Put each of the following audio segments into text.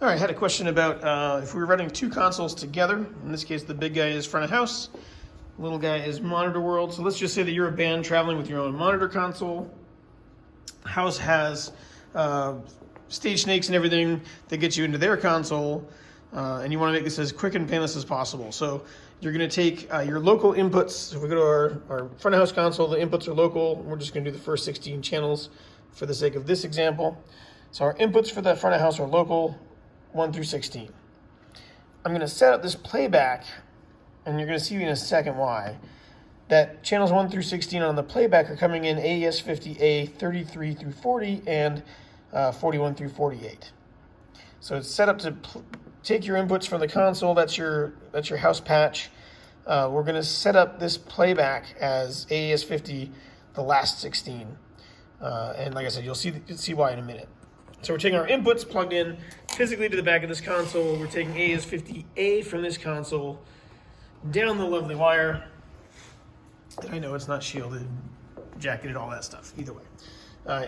All right, I had a question about if we were running two consoles together. In this case, the big guy is front of house, little guy is monitor world. So let's just say that you're a band traveling with your own monitor console. House has stage snakes and everything that gets you into their console, and you want to make this as quick and painless as possible. So you're going to take your local inputs. So if we go to our front of house console, the inputs are local. We're just going to do the first 16 channels for the sake of this example. So our inputs for the front of house are local, 1 through 16. I'm going to set up this playback, and you're going to see in a second why, that channels 1 through 16 on the playback are coming in AES50A 33 through 40 and 41 through 48. So it's set up to take your inputs from the console. That's your house patch. We're going to set up this playback as AES50, the last 16. And like I said, you'll see why in a minute. So we're taking our inputs plugged in physically to the back of this console. We're taking AES50A from this console down the lovely wire. And I know it's not shielded, jacketed, all that stuff, either way.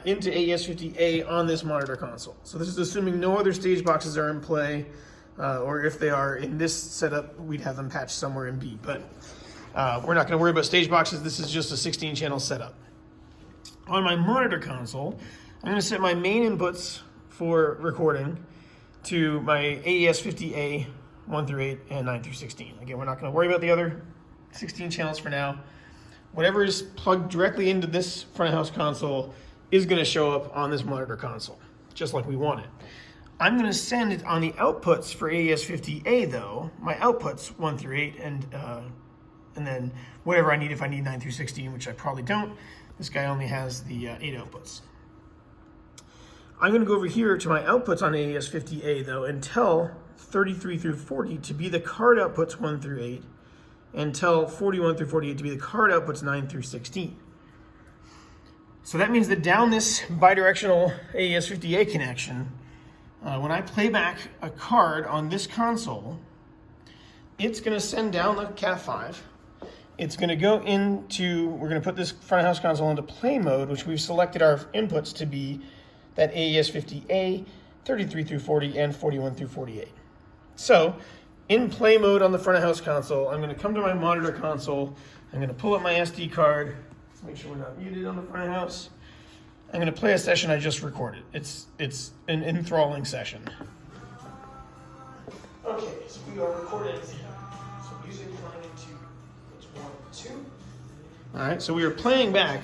Into AES50A on this monitor console. So this is assuming no other stage boxes are in play, or if they are in this setup, we'd have them patched somewhere in B. But we're not going to worry about stage boxes. This is just a 16-channel setup. On my monitor console, I'm going to set my main inputs for recording to my AES50A 1 through 8 and 9 through 16. Again, we're not going to worry about the other 16 channels for now. Whatever is plugged directly into this front of house console is going to show up on this monitor console, just like we want it. I'm going to send it on the outputs for AES50A though, my outputs 1 through 8 and then whatever I need if I need 9 through 16, which I probably don't. This guy only has the 8 outputs. I'm going to go over here to my outputs on AES50A though and tell 33 through 40 to be the card outputs 1 through 8 and tell 41 through 48 to be the card outputs 9 through 16. So that means that down this bidirectional AES50A connection, when I play back a card on this console, it's going to send down the Cat5. It's going to go into, we're going to put this front of house console into play mode, which we've selected our inputs to be that AES50A, 33 through 40, and 41 through 48. So, in play mode on the front of house console, I'm going to come to my monitor console. I'm going to pull up my SD card. Let's make sure we're not muted on the front of house. I'm going to play a session I just recorded. It's an enthralling session. Okay, so we are recording. So music playing into which 1, 2. All right, so we are playing back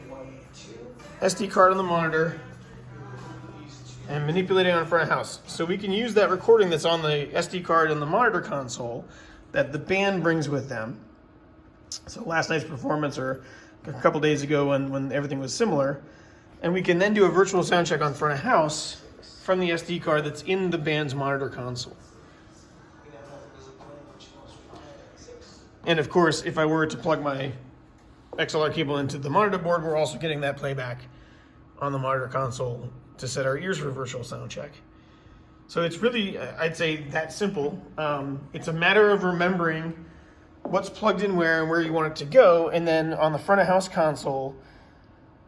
1, 2. SD card on the monitor and manipulating on front of house. So we can use that recording that's on the SD card and the monitor console that the band brings with them. So last night's performance or a couple days ago when everything was similar. And we can then do a virtual sound check on front of house from the SD card that's in the band's monitor console. And of course, if I were to plug my XLR cable into the monitor board, we're also getting that playback on the monitor console to set our ears for virtual sound check. So it's really, I'd say, that simple. It's a matter of remembering what's plugged in where and where you want it to go, and then on the front of house console,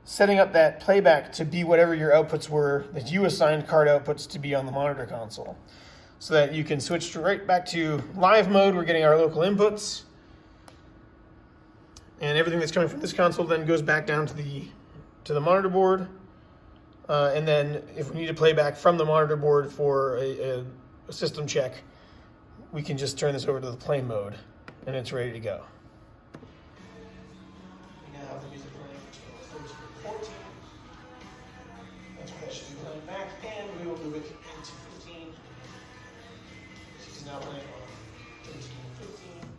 setting up that playback to be whatever your outputs were that you assigned card outputs to be on the monitor console. So that you can switch right back to live mode. We're getting our local inputs. And everything that's coming from this console then goes back down to the monitor board. And then if we need to play back from the monitor board for a system check, we can just turn this over to the play mode and it's ready to go. We now have the music playing for 14. That's what that should be playing back, and we will move it into 15. This is now playing on 13 and 15.